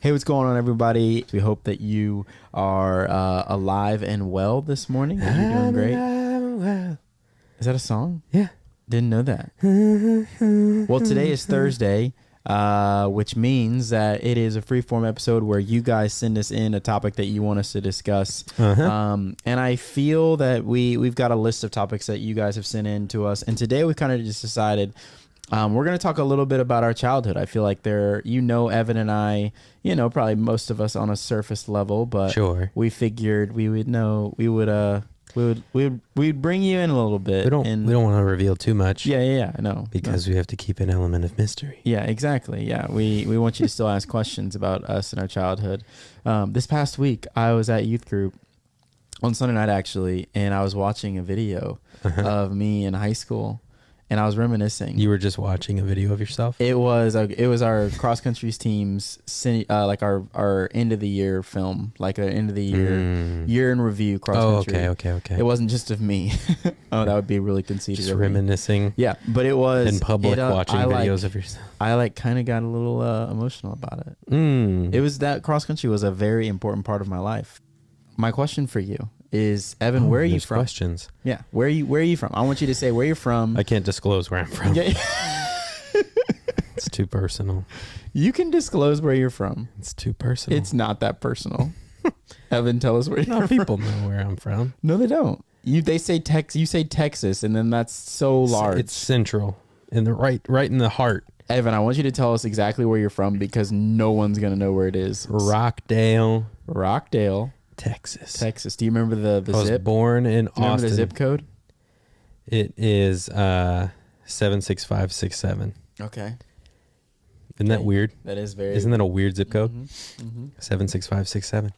Hey, what's going on, everybody? We hope that you are alive and well this morning. That you're doing great. Well. Is that a song? Yeah. Didn't know that. Well, today is Thursday, which means that it is a freeform episode where you guys send us in a topic that you want us to discuss. And I feel that we've got a list of topics that you guys have sent in to us. And today we kind of just decided we're going to talk a little bit about our childhood. I feel like Evan and I, probably most of us on a surface level, but sure. We figured we'd bring you in a little bit. We don't want to reveal too much. Yeah, I know. Because we have to keep an element of mystery. Yeah, exactly. Yeah, we want you to still ask questions about us and our childhood. This past week, I was at youth group on Sunday night, actually, and I was watching a video of me in high school. And I was reminiscing. You were just watching a video of yourself? It was our cross country team's like our end of the year film, like an end of the year in review cross country. Okay. It wasn't just of me. Oh, that would be really conceited. Just reminiscing. Yeah, but it was in public watching videos of yourself. I kind of got a little emotional about it. It was that cross country was a very important part of my life. My question for you is, Evan, where are you from? Questions. Yeah, where are you from? I want you to say where you're from. I can't disclose where I'm from. It's too personal. You can disclose where you're from. It's too personal. It's not that personal. Evan, tell us where you're from. People know where I'm from. No, they don't. They say you say Texas, and then that's so large. It's central, in the right in the heart. Evan, I want you to tell us exactly where you're from because no one's gonna know where it is. Rockdale, Texas. Do you remember the zip? I was born in Austin. Remember the zip code? It is 76567. Okay. Isn't that weird? That is very. Isn't that a weird zip code? 76567.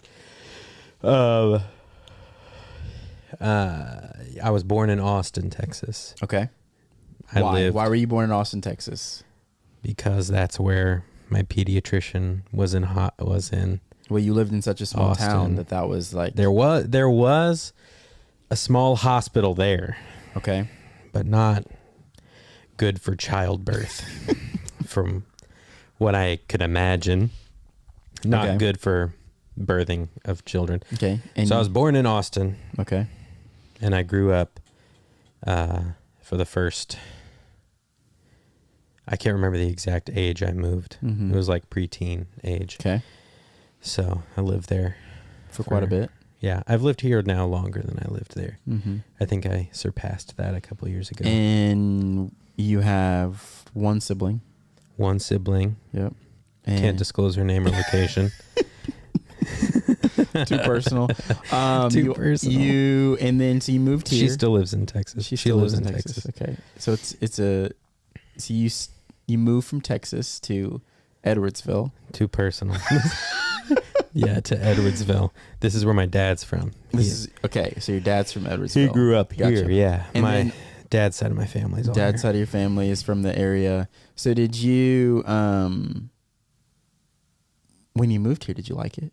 I was born in Austin, Texas. Okay. Why were you born in Austin, Texas? Because that's where my pediatrician was in. Well, you lived in such a small Austin. town that was like... There was a small hospital there. Okay. But not good for childbirth from what I could imagine. Not good for birthing of children. Okay. So I was born in Austin. Okay. And I grew up for the first... I can't remember the exact age I moved. It was like preteen age. Okay. So I lived there for quite a bit. Yeah, I've lived here now longer than I lived there. I think I surpassed that a couple of years ago. And you have one sibling. One sibling. Yep. And can't disclose her name or location. Too personal. Too personal. And then so you moved here. She still lives in Texas. She lives in Texas. Okay. So so you moved from Texas to Edwardsville. Too personal. Yeah, to Edwardsville. This is where my dad's from. So your dad's from Edwardsville. He grew up here, yeah. And my dad's side of my family's all here. Dad's side of your family is from the area. So did you, when you moved here, did you like it?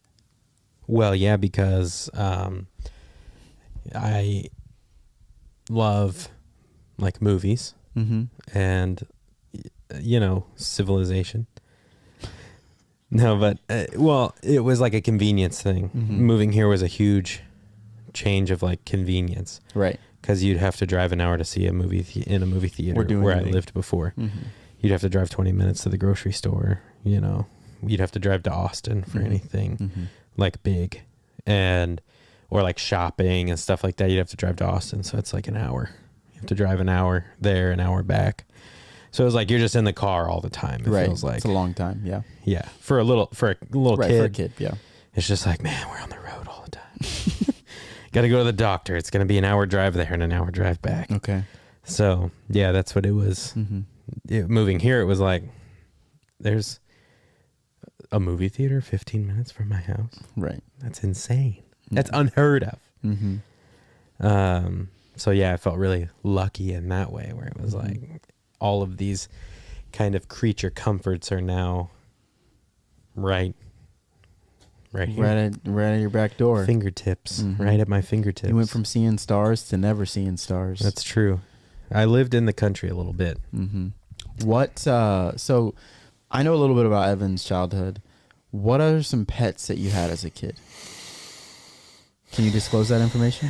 Well, yeah, because I love like movies and civilization. No, but it was like a convenience thing. Moving here was a huge change of like convenience, right? Because you'd have to drive an hour to see a movie in a movie theater where I lived before. You'd have to drive 20 minutes to the grocery store. You'd have to drive to Austin for anything like big, or like shopping and stuff like that. You'd have to drive to Austin, so it's like an hour. You have to drive an hour there, an hour back. So it was like you're just in the car all the time. It feels like it's a long time. Yeah. Yeah. For a little kid. For a kid. Yeah. It's just like, man, we're on the road all the time. Got to go to the doctor. It's going to be an hour drive there and an hour drive back. Okay. So yeah, that's what it was. Moving here, it was like, there's a movie theater 15 minutes from my house. Right. That's insane. That's unheard of. So yeah, I felt really lucky in that way, where it was like all of these kind of creature comforts are now right here. Right at your back door. Fingertips. Right at my fingertips. You went from seeing stars to never seeing stars. That's true. I lived in the country a little bit. What, so I know a little bit about Evan's childhood. What are some pets that you had as a kid? Can you disclose that information?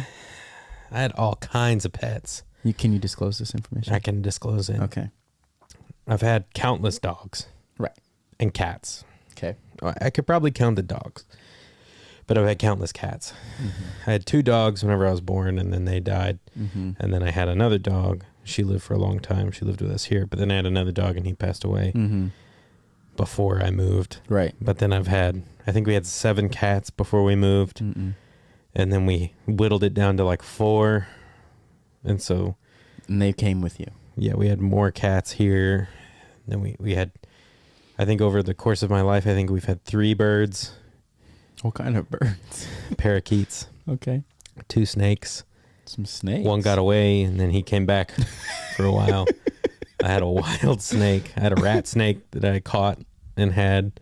I had all kinds of pets. Can you disclose this information? I can disclose it. Okay. I've had countless dogs. Right. And cats. Okay. I could probably count the dogs, but I've had countless cats. I had 2 dogs whenever I was born, and then they died. And then I had another dog. She lived for a long time. She lived with us here, but then I had another dog, and he passed away before I moved. Right. But then I think we had 7 cats before we moved, and then we whittled it down to like 4. And they came with you. Yeah, we had more cats here. Then we had, I think over the course of my life, I think we've had 3 birds. What kind of birds? Parakeets. Okay. 2 snakes. Some snakes. One got away, and then he came back for a while. I had a wild snake. I had a rat snake that I caught and had.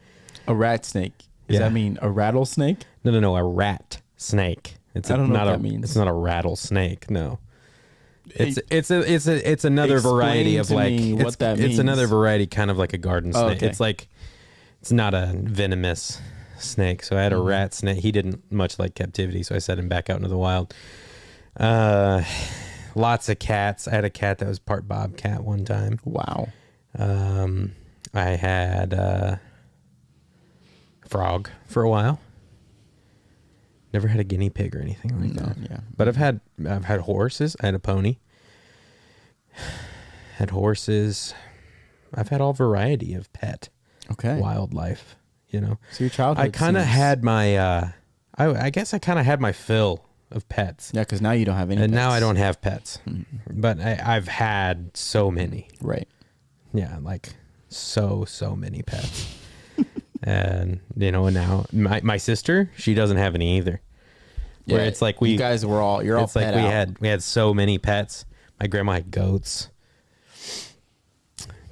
A rat snake. Does that mean a rattlesnake? No. A rat snake. I don't know what that means. It's not a rattlesnake. No. It's another variety of like what that means. It's another variety, kind of like a garden snake. Okay. It's like, it's not a venomous snake. So I had a rat snake. He didn't much like captivity, so I set him back out into the wild. Lots of cats. I had a cat that was part bobcat one time. Wow. I had a frog for a while. Never had a guinea pig or anything like that. Yeah. But I've had horses. I had a pony. Had horses. I've had all variety of pet. Okay. Wildlife, you know. So your childhood. I kind of had my I guess I kind of had my fill of pets. Yeah, because now you don't have any and pets. now I don't have pets. But I've had so many. Right. Yeah, like so many pets. And you know, and now my sister, she doesn't have any either. Yeah, where it's like you guys were all you're all it's like we had so many pets. My grandma had goats,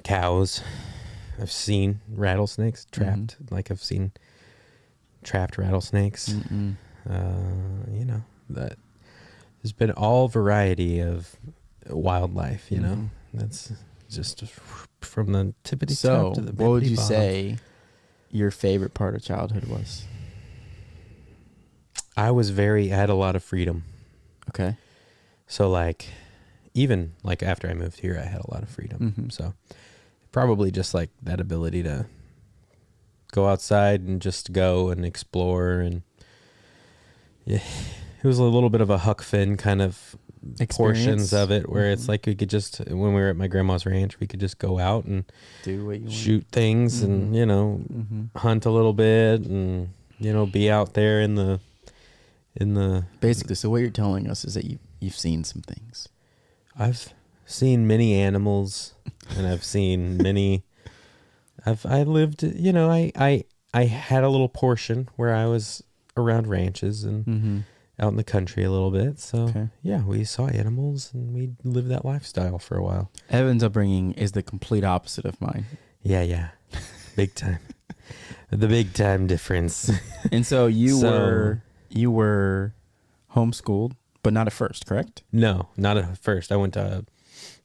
cows. I've seen rattlesnakes trapped. Like I've seen trapped rattlesnakes. You know, that there's been all variety of wildlife, you know. That's just from the tippity top to the bippity what would you bottom. say your favorite part of childhood was? I had a lot of freedom. Okay. So like, even like after I moved here, I had a lot of freedom. So probably just like that ability to go outside and just go and explore. And yeah, it was a little bit of a Huck Finn kind of portions of it where it's like we could just, when we were at my grandma's ranch, we could just go out and do what you shoot things and, you know, hunt a little bit and, you know, be out there in the basically. So what you're telling us is that you've seen some things. I've seen many animals and I've seen many, I lived, you know, I had a little portion where I was around ranches and out in the country a little bit. So yeah, we saw animals and we lived that lifestyle for a while. Evan's upbringing is the complete opposite of mine. Yeah. Big time. The big time difference. And so you were homeschooled, but not at first, correct? No, not at first. I went to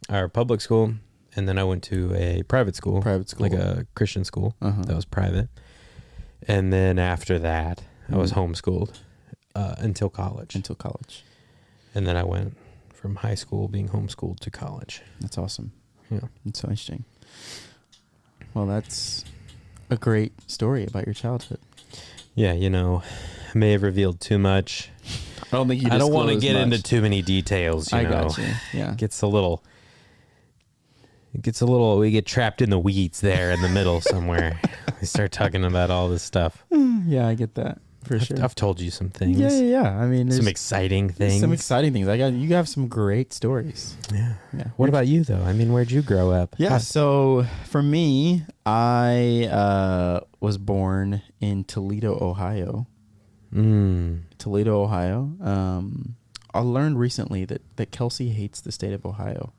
our public school and then I went to a private school. Like a Christian school that was private. And then after that, I was homeschooled. Until college. And then I went from high school being homeschooled to college. That's awesome. Yeah. That's so interesting. Well, that's a great story about your childhood. Yeah, you know, I may have revealed too much. I don't think you I don't want to get into too many details, you know. Got you. Yeah. It gets a little, we get trapped in the weeds there in the middle somewhere. We start talking about all this stuff. Yeah, I get that. For sure. I've told you some things. Yeah. I mean, some exciting things. You have some great stories. Yeah. What about you though? I mean, where'd you grow up? Yeah. So for me, I was born in Toledo, Ohio. Toledo, Ohio. I learned recently that Kelsey hates the state of Ohio.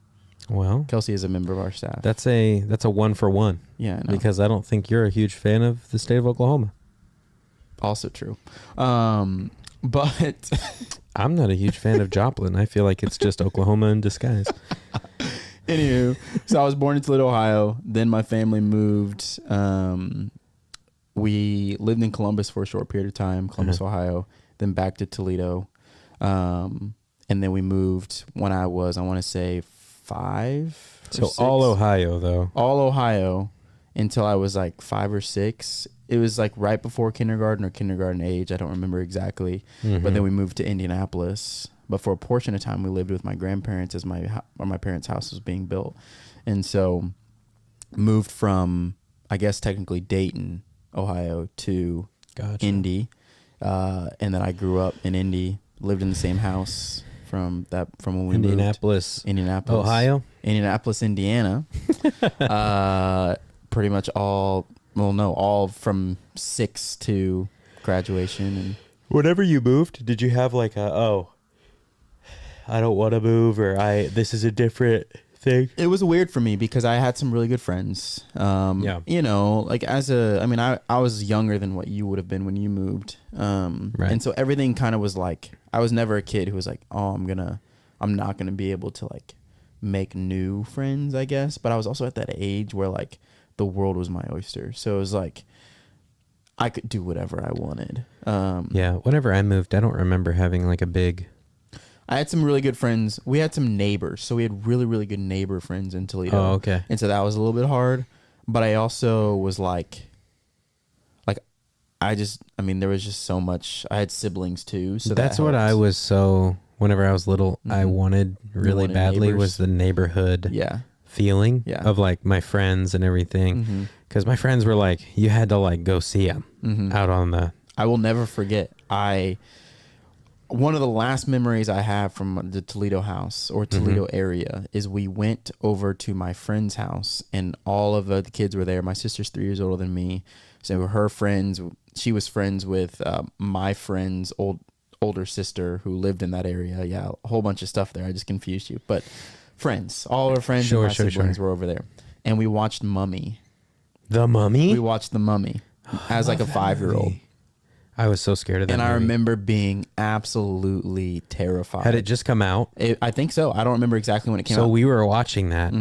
Well, Kelsey is a member of our staff. That's a 1-for-1. Yeah, I know. Because I don't think you're a huge fan of the state of Oklahoma. Also true. But I'm not a huge fan of Joplin. I feel like it's just Oklahoma in disguise. Anywho, so I was born in Toledo, Ohio. Then my family moved we lived in Columbus for a short period of time, Columbus, Ohio, then back to Toledo. And then we moved when I was, I want to say 5 or 6. All Ohio, though. All Ohio until I was like 5 or 6. It was like right before kindergarten or kindergarten age. I don't remember exactly. But then we moved to Indianapolis. But for a portion of time, we lived with my grandparents as my parents' house was being built. And so moved from, I guess, technically Dayton, Ohio to Indy. And then I grew up in Indy, lived in the same house from when we Indianapolis, Ohio, Indianapolis, Indiana. Pretty much all from 6 to graduation. And whenever you moved, did you have like I don't want to move, or this is a different thing? It was weird for me because I had some really good friends. You know, like I was younger than what you would have been when you moved. Right. And so everything kind of was like, I was never a kid who was like, oh, I'm not gonna be able to like make new friends, I guess. But I was also at that age where like the world was my oyster. So it was like I could do whatever I wanted. Whenever I moved, I don't remember having like a big... I had some really good friends. We had some neighbors. So we had really, really good neighbor friends in Toledo. Oh, okay. And so that was a little bit hard. But I also was like there was just so much. I had siblings too. So that's what I was whenever I was little, I wanted really badly neighbors. Was the neighborhood feeling of like my friends and everything. Because my friends were like, you had to like go see them out on the... I will never forget. One of the last memories I have from the Toledo house or Toledo area is we went over to my friend's house and all of the kids were there. My sister's 3 years older than me. So her friends, she was friends with my friend's older sister who lived in that area. Yeah, a whole bunch of stuff there. I just confused you. But friends, all our friends and my siblings were over there. And we watched Mummy. The Mummy? We watched The Mummy as like a 5-year-old. I was so scared of that movie. I remember being absolutely terrified. Had it just come out? I think so. I don't remember exactly when it came out. So we were watching that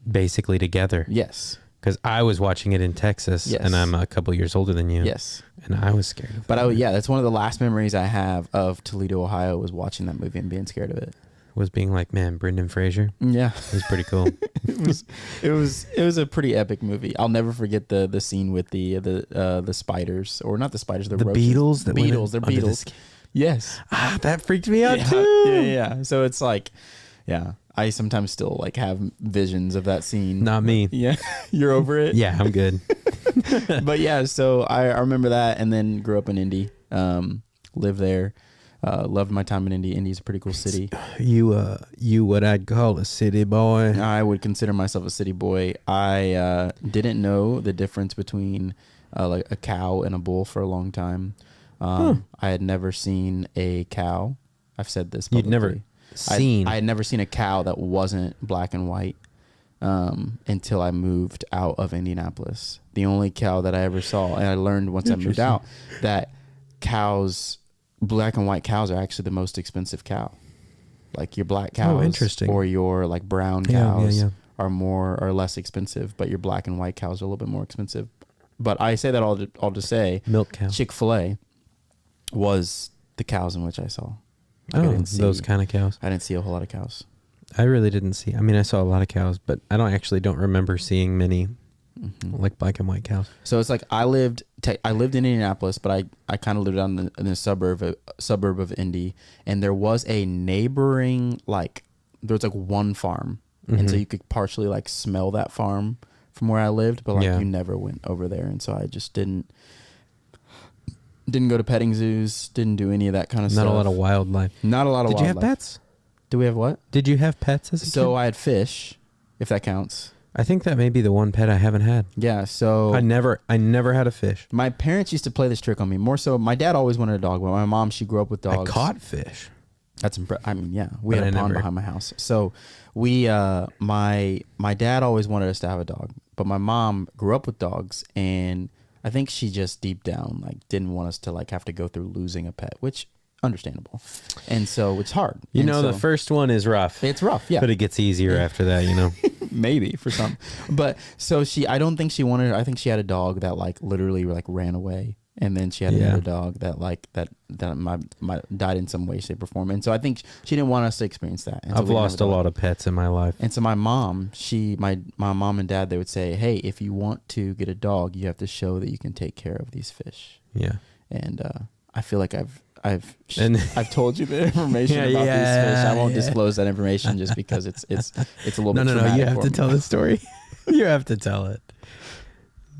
basically together. Yes. Because I was watching it in Texas, and I'm a couple years older than you. Yes. And I was scared of it. But that's one of the last memories I have of Toledo, Ohio, was watching that movie and being scared of it. Was being like, man, Brendan Fraser. Yeah. It was pretty cool. It was a pretty epic movie. I'll never forget the scene with the spiders, or not the spiders, the roaches. Beetles. They're beetles. Yes. That freaked me out too. Yeah. So it's like, I sometimes still like have visions of that scene. Not me. Yeah. You're over it? Yeah, I'm good. But so I remember that, and then grew up in Indy, lived there. Loved my time in Indy. Indy's a pretty cool city. You what I'd call a city boy? I would consider myself a city boy. I didn't know the difference between like a cow and a bull for a long time. I had never seen a cow. I've said this publicly. You'd never seen? I had never seen a cow that wasn't black and white until I moved out of Indianapolis. The only cow that I ever saw, and I learned once I moved out, that black and white cows are actually the most expensive cow. Like your black cows or your like brown cows are less expensive, but your black and white cows are a little bit more expensive. But I say that all to say milk cow. Chick-fil-A was the cows in which I saw. Like those kind of cows. I didn't see a whole lot of cows. I really didn't see. I mean, I saw a lot of cows, but I don't remember seeing many like black and white cows. So it's like I lived in Indianapolis, but I kind of lived down in the suburb of Indy, and there was a neighboring there was like one farm, and so you could partially like smell that farm from where I lived, but you never went over there, and so I just didn't go to petting zoos, didn't do any of that kind of stuff. Not a lot of wildlife. Not a lot of wildlife. Did you have pets? Do we have what? Did you have pets as a kid? So I had fish, if that counts. I think that may be the one pet I haven't had. Yeah, so I never had a fish. My parents used to play this trick on me. More so, my dad always wanted a dog, but my mom, she grew up with dogs. I caught fish. That's I mean, yeah, we had a pond behind my house. So we, my dad always wanted us to have a dog, but my mom grew up with dogs, and I think she just deep down didn't want us to have to go through losing a pet, which understandable. And so it's hard. The first one is rough. It's rough, yeah. But it gets easier after that, maybe for some. But so I don't think she wanted. I think she had a dog that like literally like ran away, and then she had another dog that like that my died in some way, shape, or form. And so I think she didn't want us to experience that. And so I've lost a lot of pets in my life. And so my mom, my mom and dad, they would say, "Hey, if you want to get a dog, you have to show that you can take care of these fish." Yeah. And I feel like I've told you the information about these fish. I won't disclose that information just because it's a little bit traumatic. No, you have to tell the story. You have to tell it.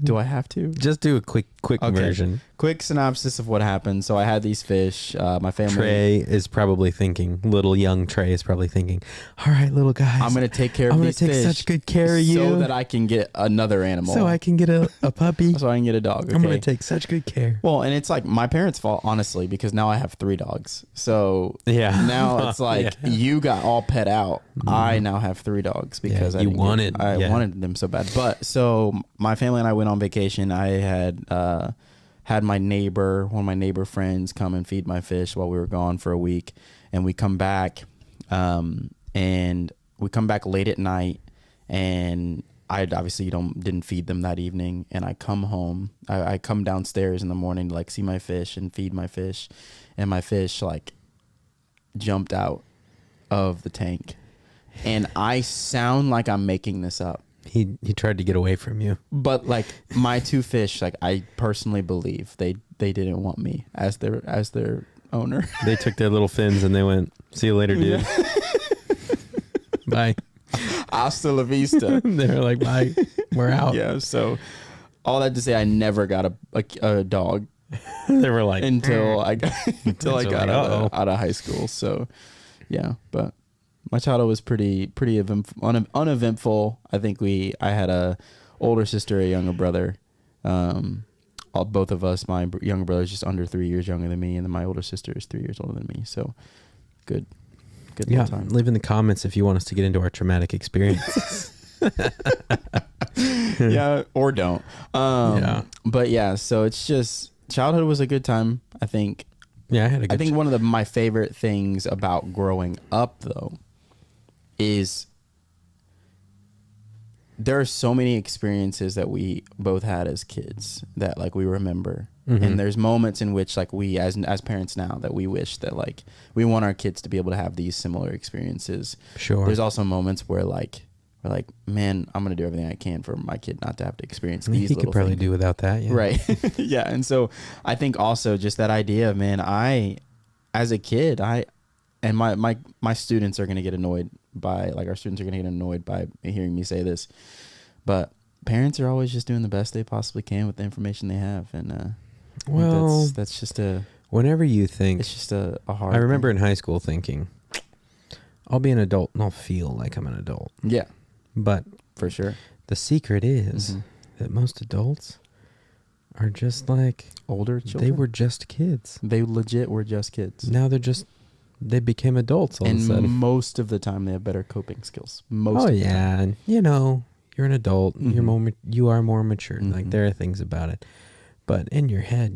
Do I have to? Just do a quick version. Quick synopsis of what happened. So I had these fish. My family. Trey is probably thinking, little young Trey is probably thinking, all right, little guys. I'm going to take care of these fish. I'm going to take such good care of you. So that I can get another animal. So I can get a puppy. So I can get a dog. Okay? I'm going to take such good care. Well, and it's like my parents' fault, honestly, because now I have 3 dogs. So now it's like you got all pet out. I now have 3 dogs because I wanted them so bad. But so my family and I went on vacation. I had my neighbor, one of my neighbor friends, come and feed my fish while we were gone for a week, and we come back, late at night, and I obviously didn't feed them that evening, and I come home, I come downstairs in the morning to like see my fish and feed my fish, and my fish like jumped out of the tank, and I sound like I'm making this up. He tried to get away from you. But like my 2 fish, like I personally believe they didn't want me as their owner. They took their little fins and they went, "See you later, dude." Yeah. Bye. Hasta la vista. They're like, "Bye. We're out." Yeah. So all that to say, I never got a dog. They were like until I got out of high school. So yeah, but. My childhood was pretty uneventful. I think I had a older sister, a younger brother. Both of us, my younger brother is just under 3 years younger than me, and then my older sister is 3 years older than me. So good time. Leave in the comments if you want us to get into our traumatic experiences. Yeah, or don't. But yeah, so it's just childhood was a good time. I think. Yeah, I think one of my favorite things about growing up, though, is there are so many experiences that we both had as kids that like we remember. Mm-hmm. And there's moments in which like we as parents now that we wish that like we want our kids to be able to have these similar experiences. Sure. There's also moments where like we're like, man, I'm going to do everything I can for my kid not to have to experience these little things. He could probably do without that. Yeah. Right. Yeah. And so I think also just that idea of, man, as a kid, and my students are going to get annoyed by, like our students are going to get annoyed by hearing me say this, but parents are always just doing the best they possibly can with the information they have. And that's just whenever you think, it's just a hard I remember thing. In high school thinking, I'll be an adult and I'll feel like I'm an adult. Yeah. But for sure, the secret is that most adults are just like older children. They were just kids. They legit were just kids. Now they became adults all of a sudden. And most of the time they have better coping skills. And you're an adult. Mm-hmm. You are more mature. Mm-hmm. Like there are things about it. But in your head,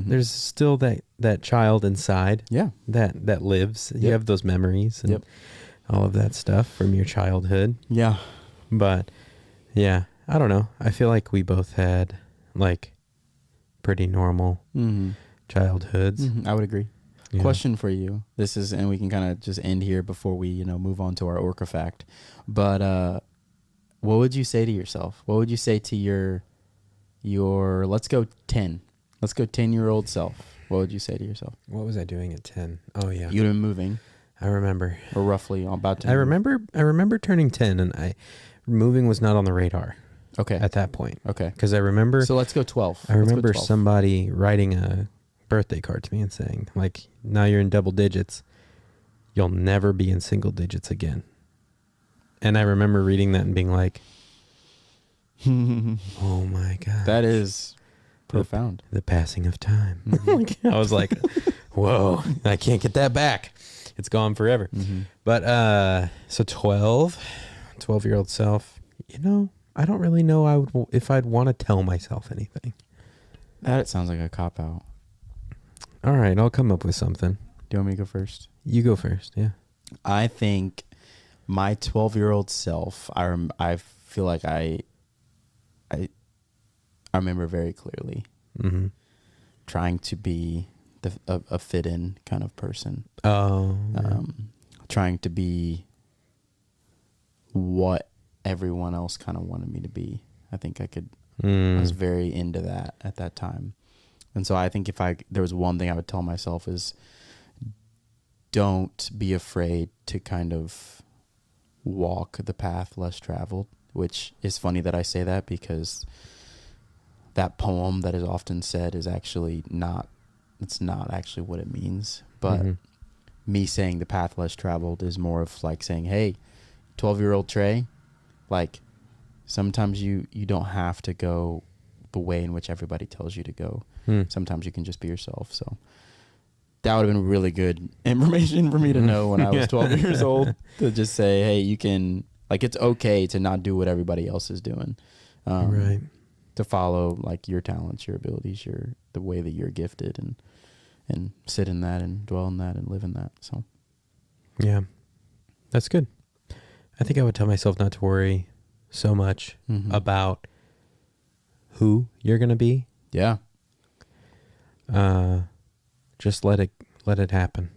there's still that child inside. Yeah. That lives. Yep. You have those memories and all of that stuff from your childhood. Yeah. But yeah, I don't know. I feel like we both had like pretty normal childhoods. Mm-hmm. I would agree. Yeah. Question for you. This is, and we can kind of just end here before we, move on to our Orca fact. But what would you say to yourself? What would you say to your let's go 10. Let's go 10-year-old self. What would you say to yourself? What was I doing at 10? Oh yeah. You'd been moving. I remember. Or roughly about 10. I remember turning 10 and moving was not on the radar. Okay. At that point. Okay. Because I remember. So let's go 12. I remember somebody writing a birthday card to me and saying, like, now you're in double digits. You'll never be in single digits again. And I remember reading that and being like, oh my God. That is profound. The passing of time. Mm-hmm. I was like, whoa, I can't get that back. It's gone forever. Mm-hmm. But so 12-year-old self, I don't really know if I'd want to tell myself anything. That sounds like a cop-out. All right, I'll come up with something. Do you want me to go first? You go first, yeah. I think My 12-year-old self, I feel like I remember very clearly trying to be a fit-in kind of person. Trying to be what everyone else kind of wanted me to be. I think I was very into that at that time. And so I think there was one thing I would tell myself is don't be afraid to kind of walk the path less traveled, which is funny that I say that because that poem that is often said is actually it's not actually what it means. But me saying the path less traveled is more of like saying, hey, 12-year-old Trey, like sometimes you don't have to go the way in which everybody tells you to go. Sometimes you can just be yourself. So that would have been really good information for me to know when I was 12 years old, to just say, hey, you can, like, it's okay to not do what everybody else is doing. Right. To follow like your talents, your abilities, the way that you're gifted, and sit in that and dwell in that and live in that. So yeah, that's good. I think I would tell myself not to worry so much about who you're going to be. Yeah. Just let it happen.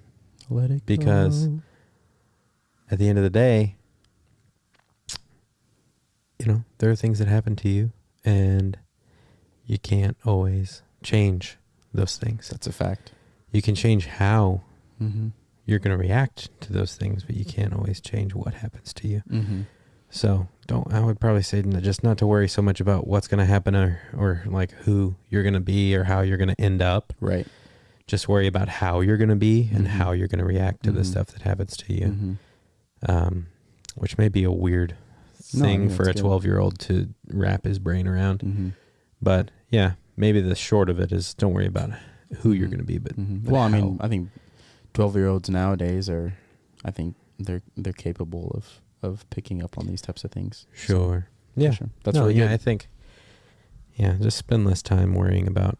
Let it because go. At the end of the day, there are things that happen to you and you can't always change those things. That's a fact. You can change how you're going to react to those things, but you can't always change what happens to you. So I would probably say just not to worry so much about what's going to happen or like who you're going to be or how you're going to end up. Right. Just worry about how you're going to be and how you're going to react to the stuff that happens to you. Which may be a weird thing for a 12-year-old to wrap his brain around. But yeah, maybe the short of it is don't worry about who you're going to be. But well, I mean, I think 12-year-olds nowadays I think they're capable of picking up on these types of things. Sure. So, yeah. Sure. That's really good. I think, just spend less time worrying about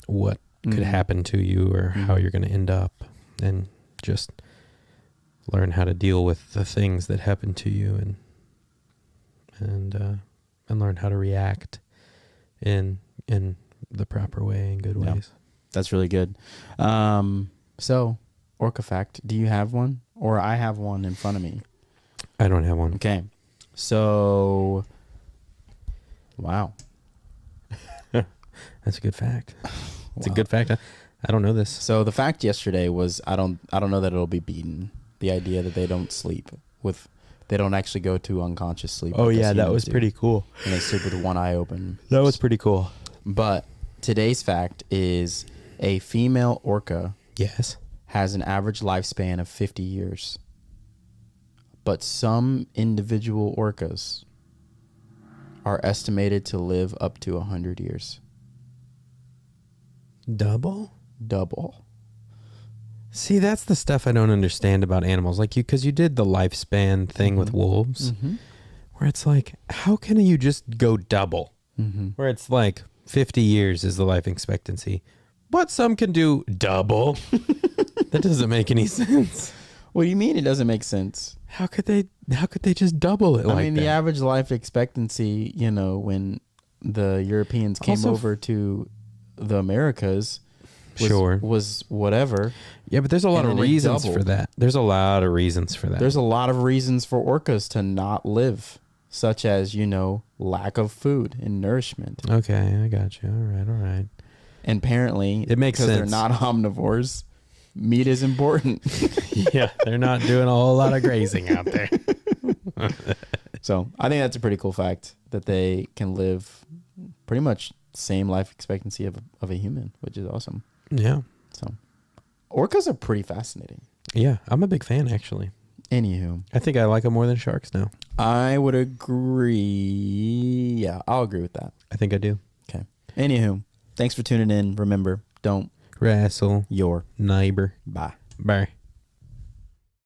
what could happen to you or how you're going to end up, and just learn how to deal with the things that happen to you and learn how to react in the proper way, in good ways. That's really good. So, Orca fact, do you have one? Or I have one in front of me. I don't have one. Okay. So, wow. That's a good fact. It's a good fact. I don't know this. So the fact yesterday was I don't know that it'll be beaten. The idea that they don't sleep they don't actually go to unconscious sleep. Oh yeah, that was pretty cool. And they sleep with one eye open. That was pretty cool. But today's fact is a female orca has an average lifespan of 50 years. But some individual orcas are estimated to live up to 100 years. Double? See, that's the stuff I don't understand about animals. Like because you did the lifespan thing with wolves, where it's like, how can you just go double? Where it's like 50 years is the life expectancy. But some can do double. That doesn't make any sense. What do you mean it doesn't make sense? How could they just double it like that? I mean, the average life expectancy, when the Europeans came over to the Americas was whatever. Yeah, but there's a lot of reasons for that. There's a lot of reasons for orcas to not live, such as, lack of food and nourishment. Okay, I got you. All right. And apparently, it makes sense. Because they're not omnivores, meat is important. Yeah, they're not doing a whole lot of grazing out there. So I think that's a pretty cool fact that they can live pretty much same life expectancy of a human, which is awesome. Yeah. So orcas are pretty fascinating. Yeah, I'm a big fan, actually. Anywho. I think I like them more than sharks now. I would agree. Yeah, I'll agree with that. I think I do. Okay. Anywho, thanks for tuning in. Remember, don't wrestle your neighbor. Bye. Bye.